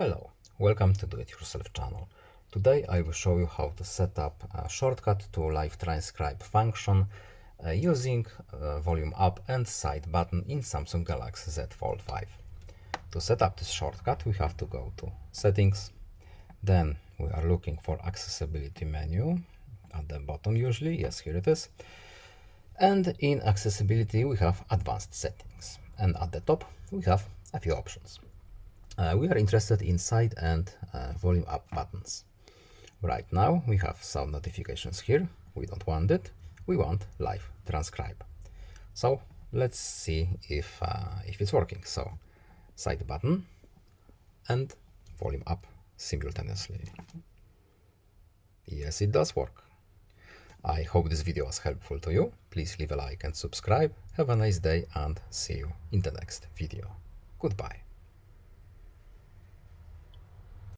Hello, welcome to Do-It-Yourself channel. Today I will show you how to set up a shortcut to live transcribe function using volume up and side button in Samsung Galaxy Z Fold5. To set up this shortcut we have to go to settings, then we are looking for accessibility menu at the bottom usually, yes here it is, and in accessibility we have advanced settings, and at the top we have a few options. We are interested in side and volume up buttons. Right now we have sound notifications here. We don't want it. We want live transcribe. So let's see if it's working. So side button and volume up simultaneously. Yes, it does work. I hope this video was helpful to you. Please leave a like and subscribe. Have a nice day and see you in the next video. Goodbye.